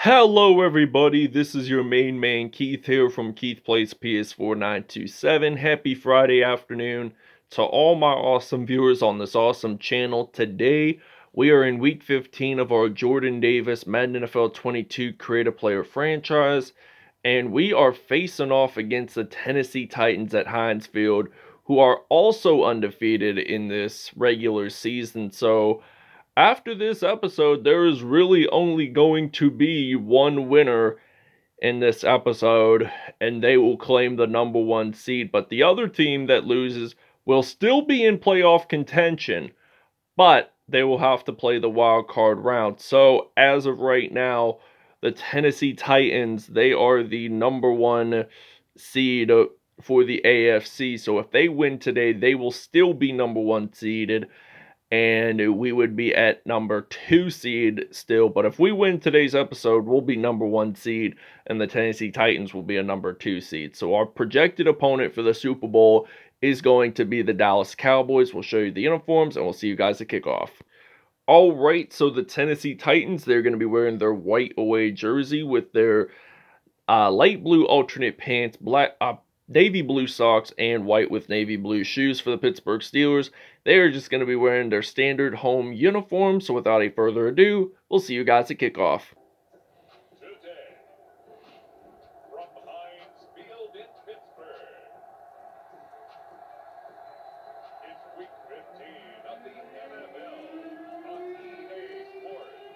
Hello everybody, this is your main man Keith here from Keith Plays PS4 927. Happy Friday afternoon to all my awesome viewers on this awesome channel. Today we are in week 15 of our Jordan Davis Madden NFL 22 Create-A-Player franchise, and we are facing off against the Tennessee Titans at Heinz Field, who are also undefeated in this regular season. So after this episode, there is really only going to be one winner in this episode, and they will claim the number one seed. But the other team that loses will still be in playoff contention, but they will have to play the wild card round. So, as of right now, the Tennessee Titans, they are the number one seed for the AFC. So, if they win today, they will still be number one seeded, and we would be at number 2 seed still. But if we win today's episode, we'll be number 1 seed, and the Tennessee Titans will be a number 2 seed. So our projected opponent for the Super Bowl is going to be the Dallas Cowboys. We'll show you the uniforms, and we'll see you guys at kickoff. All right, so the Tennessee Titans, they're going to be wearing their white away jersey with their light blue alternate pants, black navy blue socks, and white with navy blue shoes. For the Pittsburgh Steelers, they are just going to be wearing their standard home uniform. So without any further ado, we'll see you guys at kickoff. Today, from Heinz Field in Pittsburgh, it's week 15 of the NFL on EA Sports.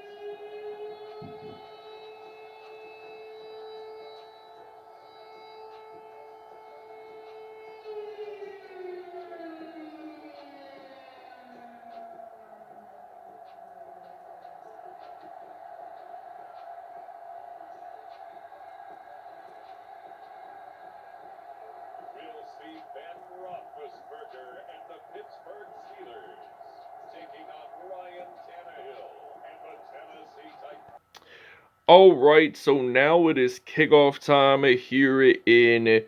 We'll see Ben Roethlisberger and the Pittsburgh Steelers taking on Ryan Tannehill and the Tennessee Titans. Alright, so now it is kickoff time here in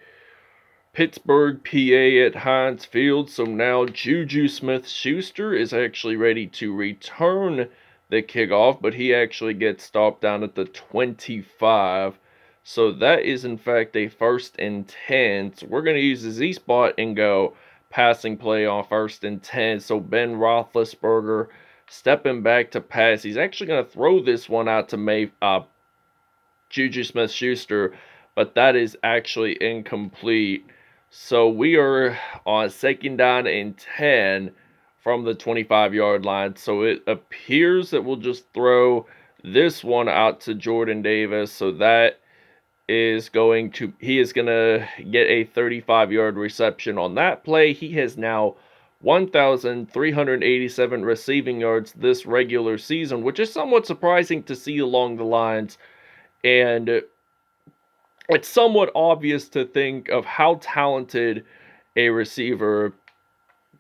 Pittsburgh, PA at Heinz Field. So now Juju Smith-Schuster is actually ready to return the kickoff, but he actually gets stopped down at the 25. So that is in fact a 1st and 10. So we're going to use the Z-spot and go passing play on 1st and 10. So Ben Roethlisberger stepping back to pass. He's actually going to throw this one out to Juju Smith-Schuster, but that is actually incomplete. So we are on 2nd down and 10 from the 25-yard line. So it appears that we'll just throw this one out to Jordan Davis. So that is he is going to get a 35-yard reception on that play. He has now 1,387 receiving yards this regular season, which is somewhat surprising to see along the lines. And it's somewhat obvious to think of how talented a receiver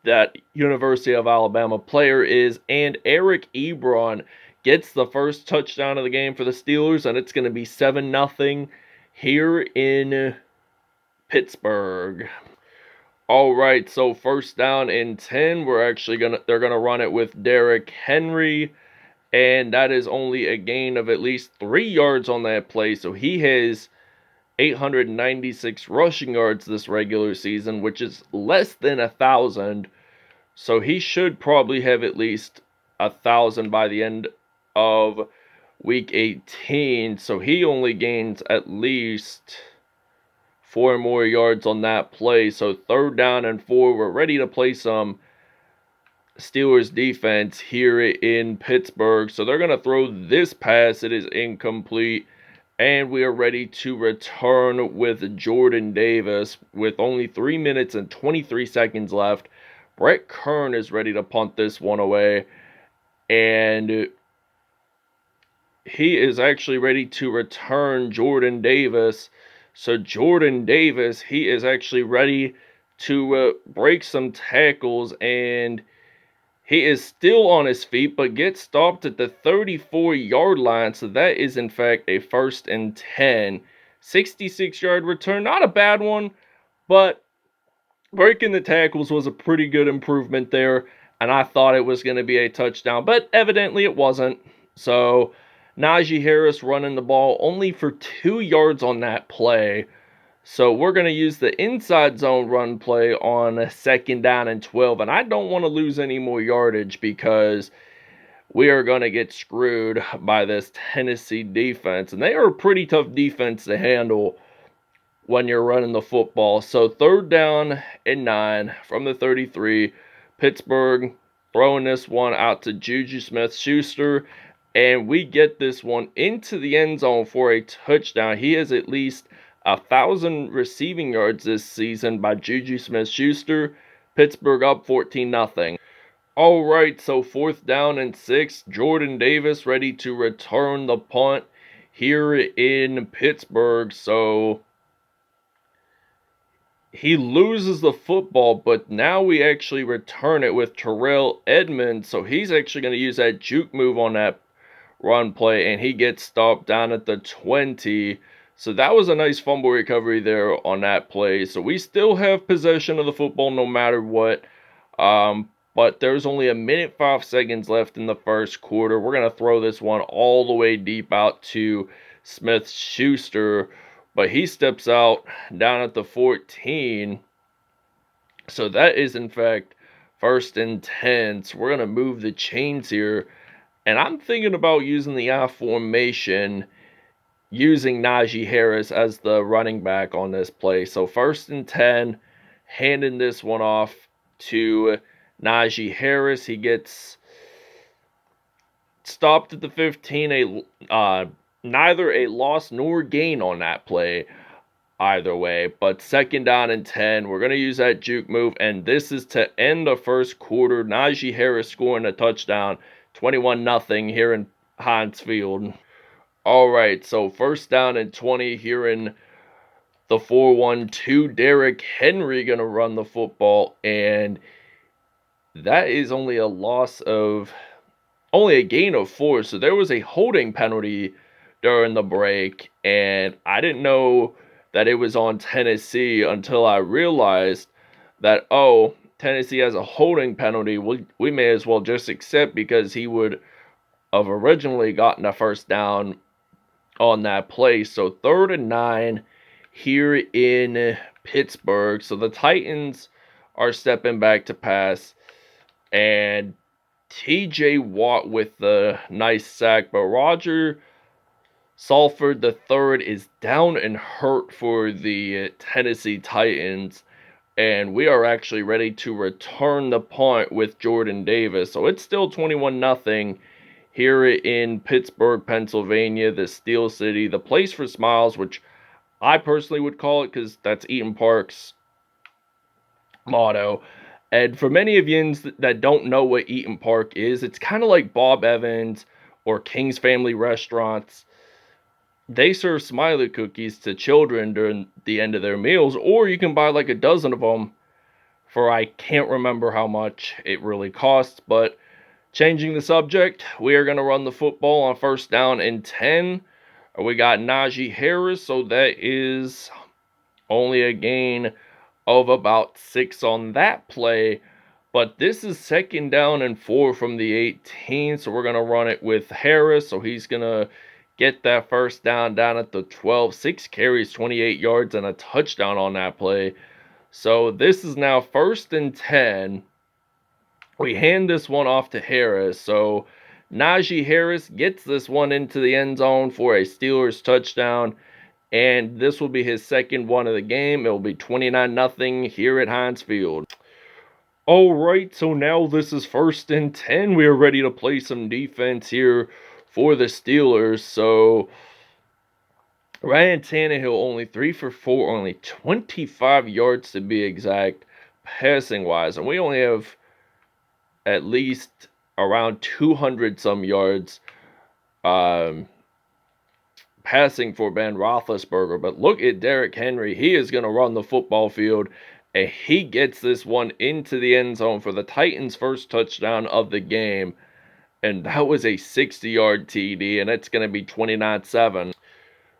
that University of Alabama player is. And Eric Ebron gets the first touchdown of the game for the Steelers, and it's going to be 7-0 here in Pittsburgh. All right, so 1st down and 10, they're going to run it with Derrick Henry, and that is only a gain of at least 3 yards on that play. So he has 896 rushing yards this regular season, which is less than 1,000. So he should probably have at least 1,000 by the end of week 18. So he only gains at least 4 more yards on that play. So 3rd down and 4. We're ready to play some Steelers defense here in Pittsburgh. So they're going to throw this pass. It is incomplete. And we are ready to return with Jordan Davis with only 3 minutes and 23 seconds left. Brett Kern is ready to punt this one away. And he is actually ready to return Jordan Davis. So Jordan Davis, he is actually ready to break some tackles, and he is still on his feet, but gets stopped at the 34-yard line. So that is, in fact, a 1st and 10. 66-yard return. Not a bad one, but breaking the tackles was a pretty good improvement there. And I thought it was going to be a touchdown, but evidently it wasn't. So Najee Harris running the ball only for 2 yards on that play. So we're going to use the inside zone run play on a 2nd down and 12. And I don't want to lose any more yardage because we are going to get screwed by this Tennessee defense. And they are a pretty tough defense to handle when you're running the football. So 3rd down and 9 from the 33. Pittsburgh throwing this one out to Juju Smith-Schuster. And we get this one into the end zone for a touchdown. He has at least 1,000 receiving yards this season by Juju Smith-Schuster. Pittsburgh up 14-0. All right, so 4th down and 6. Jordan Davis ready to return the punt here in Pittsburgh. So he loses the football, but now we actually return it with Terrell Edmonds. So he's actually going to use that juke move on that run play, and he gets stopped down at the 20. So that was a nice fumble recovery there on that play. So we still have possession of the football no matter what. But there's only 1:05 left in the first quarter. We're going to throw this one all the way deep out to Smith-Schuster. But he steps out down at the 14. So that is, in fact, 1st and 10. So we're going to move the chains here. And I'm thinking about using the I formation, using Najee Harris as the running back on this play. So 1st and 10, handing this one off to Najee Harris. He gets stopped at the 15. Neither a loss nor gain on that play either way. But 2nd down and 10. We're going to use that juke move. And this is to end the first quarter. Najee Harris scoring a touchdown. 21-0 here in Heinz Field. All right, so 1st down and 20 here in the 4-1-2. Derrick Henry going to run the football, and that is only a gain of 4. So there was a holding penalty during the break, and I didn't know that it was on Tennessee until I realized that, oh, Tennessee has a holding penalty. We may as well just accept, because he would have originally gotten a 1st down on that play. So 3rd and 9 here in Pittsburgh. So the Titans are stepping back to pass, and TJ Watt with the nice sack, but Roger Salford III is down and hurt for the Tennessee Titans, and we are actually ready to return the punt with Jordan Davis. So it's still 21-0 here in Pittsburgh, Pennsylvania, the Steel City, the place for smiles, which I personally would call it, because that's Eaton Park's motto. And for many of you that don't know what Eaton Park is, it's kind of like Bob Evans or King's Family Restaurants. They serve smiley cookies to children during the end of their meals, or you can buy like a dozen of them for, I can't remember how much it really costs. But changing the subject, we are going to run the football on 1st down and 10. We got Najee Harris, so that is only a gain of about 6 on that play. But this is 2nd down and 4 from the 18, so we're going to run it with Harris. So he's going to get that 1st down at the 12. 6 carries, 28 yards, and a touchdown on that play. So this is now 1st and 10. We hand this one off to Harris. So Najee Harris gets this one into the end zone for a Steelers touchdown, and this will be his 2nd one of the game. It will be 29-0 here at Heinz Field. All right, so now this is 1st and 10. We are ready to play some defense here for the Steelers. So Ryan Tannehill only 3 for 4, only 25 yards to be exact, passing wise, and we only have at least around 200 some yards passing for Ben Roethlisberger. But look at Derrick Henry. He is going to run the football field, and he gets this one into the end zone for the Titans' 1st touchdown of the game. And that was a 60-yard TD, and it's going to be 29-7.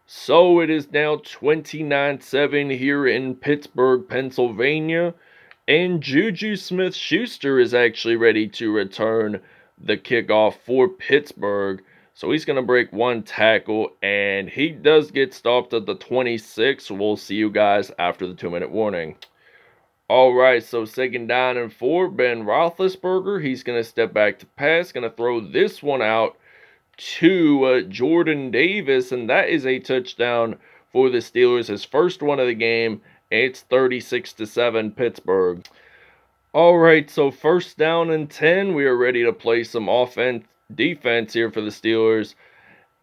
So it is now 29-7 here in Pittsburgh, Pennsylvania. And Juju Smith-Schuster is actually ready to return the kickoff for Pittsburgh. So he's going to break one tackle, and he does get stopped at the 26. So we'll see you guys after the 2-minute warning. All right, so 2nd down and 4. Ben Roethlisberger, he's going to step back to pass, going to throw this one out to Jordan Davis, and that is a touchdown for the Steelers, his first one of the game. It's 36-7 Pittsburgh. All right, so 1st down and 10. We are ready to play some defense here for the Steelers.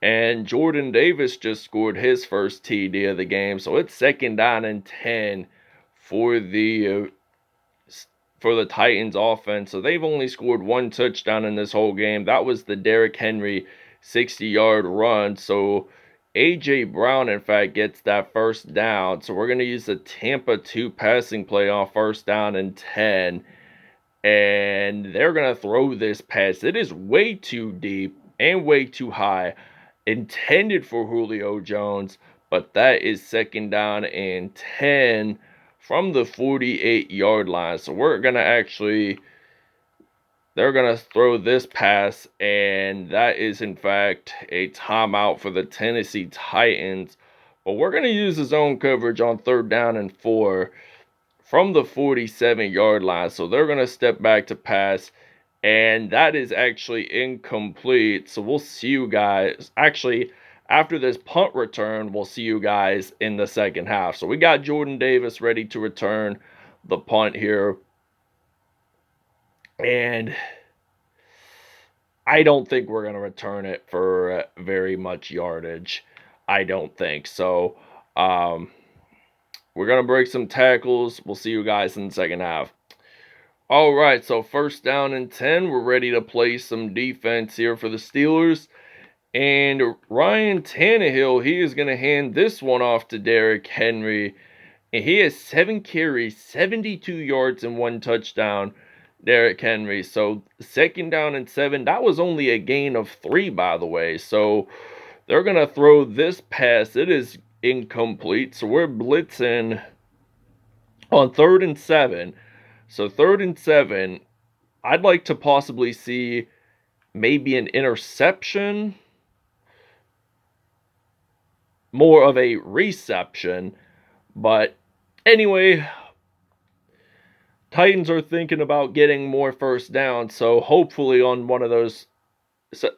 And Jordan Davis just scored his first TD of the game. So it's 2nd down and 10 for the Titans offense. So they've only scored one touchdown in this whole game. That was the Derrick Henry 60-yard run. So A.J. Brown, in fact, gets that 1st down. So we're going to use the Tampa 2 passing play on 1st down and 10. And they're going to throw this pass. It is way too deep and way too high. Intended for Julio Jones. But that is 2nd down and 10 from the 48-yard line. So we're going to they're going to throw this pass, and that is, in fact, a timeout for the Tennessee Titans. But we're going to use the zone coverage on 3rd down and 4 from the 47-yard line. So they're going to step back to pass, and that is actually incomplete. So we'll see you guys. Actually, after this punt return, we'll see you guys in the second half. So we got Jordan Davis ready to return the punt here. And I don't think we're going to return it for very much yardage. I don't think. So we're going to break some tackles. We'll see you guys in the second half. All right, so 1st down and 10. We're ready to play some defense here for the Steelers. And Ryan Tannehill, he is going to hand this one off to Derrick Henry. And he has 7 carries, 72 yards, and 1 touchdown. Derrick Henry. So 2nd down and 7. That was only a gain of 3, by the way. So they're going to throw this pass. It is incomplete. So we're blitzing on 3rd and 7. So 3rd and 7, I'd like to possibly see maybe an interception. More of a reception. But anyway, Titans are thinking about getting more 1st down, so hopefully on one of those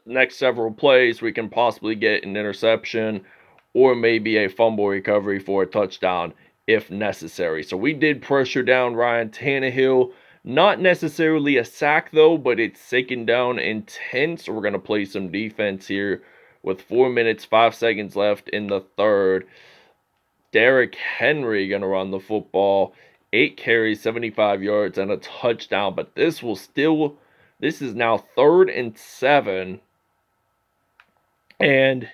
next several plays, we can possibly get an interception or maybe a fumble recovery for a touchdown if necessary. So we did pressure down Ryan Tannehill. Not necessarily a sack, though, but it's 2nd down and 10, so we're going to play some defense here with 4 minutes, 5 seconds left in the third. Derrick Henry going to run the football. 8 carries, 75 yards, and a touchdown. But this is now 3rd and 7. And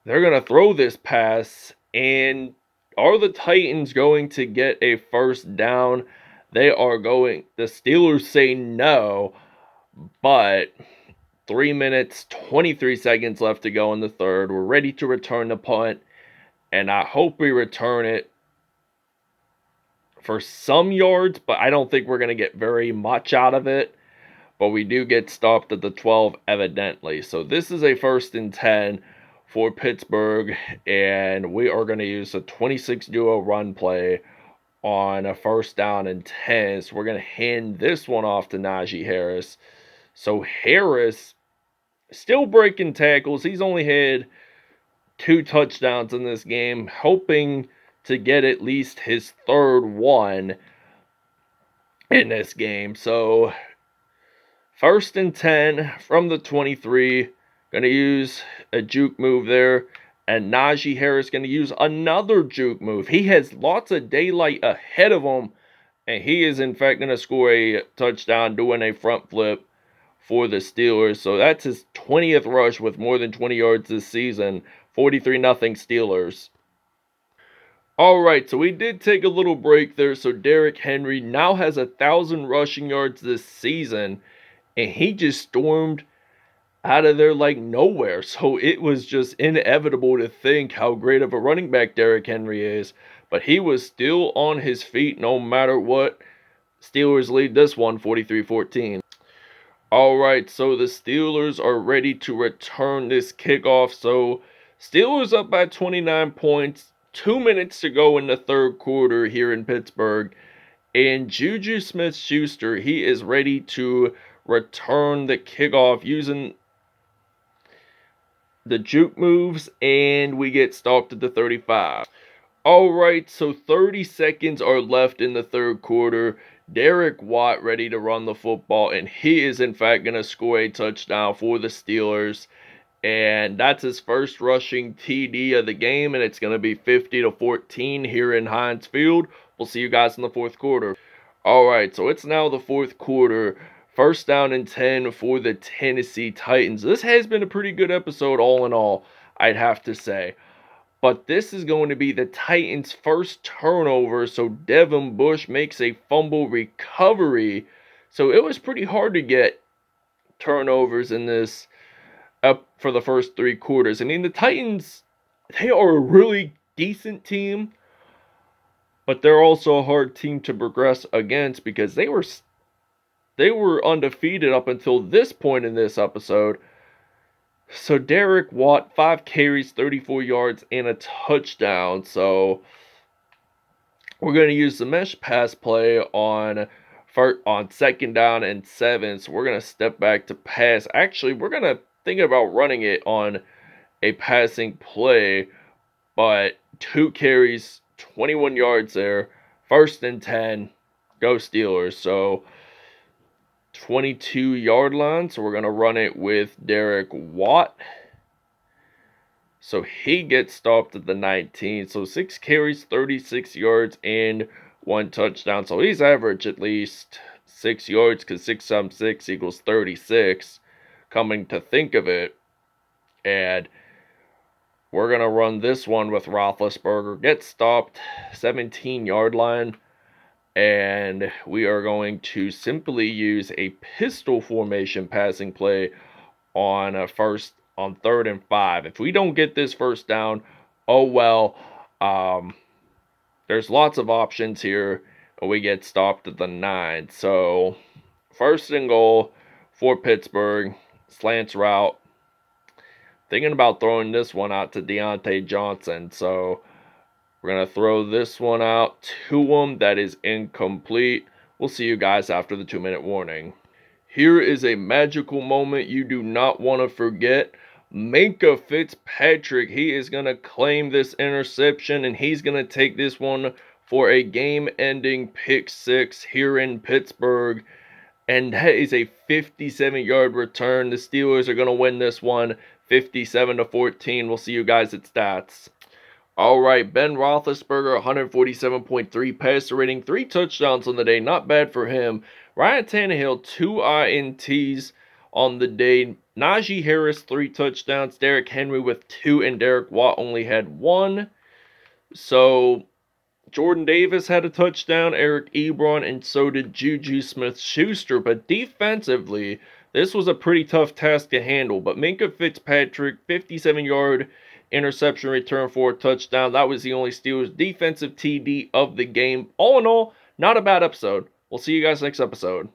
they're going to throw this pass. And are the Titans going to get a 1st down? The Steelers say no. But 3 minutes, 23 seconds left to go in the third. We're ready to return the punt. And I hope we return it for some yards, but I don't think we're going to get very much out of it. But we do get stopped at the 12 evidently. So this is a 1st and 10 for Pittsburgh, and we are going to use a 26 duo run play on a 1st down and 10. So we're going to hand this one off to Najee Harris. So Harris still breaking tackles. He's only had 2 touchdowns in this game, hoping to get at least his 3rd one in this game. So 1st and 10 from the 23. Going to use a juke move there. And Najee Harris going to use another juke move. He has lots of daylight ahead of him. And he is, in fact, going to score a touchdown doing a front flip for the Steelers. So that's his 20th rush with more than 20 yards this season. 43-0 Steelers. All right, so we did take a little break there. So Derrick Henry now has 1,000 rushing yards this season, and he just stormed out of there like nowhere. So it was just inevitable to think how great of a running back Derrick Henry is, but he was still on his feet no matter what. Steelers lead this one 43-14. All right, so the Steelers are ready to return this kickoff. So Steelers up by 29 points, 2 minutes to go in the third quarter here in Pittsburgh. And Juju Smith-Schuster, he is ready to return the kickoff using the juke moves, and we get stopped at the 35. All right, so 30 seconds are left in the third quarter. Derek Watt ready to run the football, and he is in fact going to score a touchdown for the Steelers. And that's his first rushing TD of the game, and it's going to be 50-14 here in Heinz Field. We'll see you guys in the fourth quarter. All right, so it's now the fourth quarter. First down and 10 for the Tennessee Titans. This has been a pretty good episode all in all, I'd have to say. But this is going to be the Titans' first turnover, so Devin Bush makes a fumble recovery. So it was pretty hard to get turnovers in this up for the first three quarters. I mean, the Titans, they are a really decent team, but they're also a hard team to progress against because they were undefeated up until this point in this episode. So Derek Watt, 5 carries, 34 yards, and a touchdown. So we're going to use the mesh pass play on second down and 7. So we're going to step back to pass. Actually, we're going to think about running it on a passing play, but 2 carries, 21 yards there. First and 10. Go Steelers. So 22-yard line. So we're going to run it with Derek Watt. So he gets stopped at the 19. So 6 carries, 36 yards, and 1 touchdown. So he's averaged at least 6 yards because 6 times 6 equals 36. Coming to think of it. And we're going to run this one with Roethlisberger. Get stopped, 17-yard line. And we are going to simply use a pistol formation passing play on third and 5. If we don't get this first down, oh well. There's lots of options here, and we get stopped at the 9. So first and goal for Pittsburgh, slants route. Thinking about throwing this one out to Deontay Johnson. So we're going to throw this one out to him. That is incomplete. We'll see you guys after the 2-minute warning. Here is a magical moment you do not want to forget. Minkah Fitzpatrick, he is going to claim this interception, and he's going to take this one for a game-ending pick 6 here in Pittsburgh. And that is a 57-yard return. The Steelers are going to win this one 57-14. We'll see you guys at stats. All right, Ben Roethlisberger, 147.3 passer rating, 3 touchdowns on the day. Not bad for him. Ryan Tannehill, 2 INTs on the day. Najee Harris, 3 touchdowns. Derrick Henry with 2, and Derek Watt only had 1. So Jordan Davis had a touchdown, Eric Ebron, and so did Juju Smith-Schuster. But defensively, this was a pretty tough task to handle. But Minkah Fitzpatrick, 57-yard interception return for a touchdown. That was the only Steelers defensive TD of the game. All in all, not a bad episode. We'll see you guys next episode.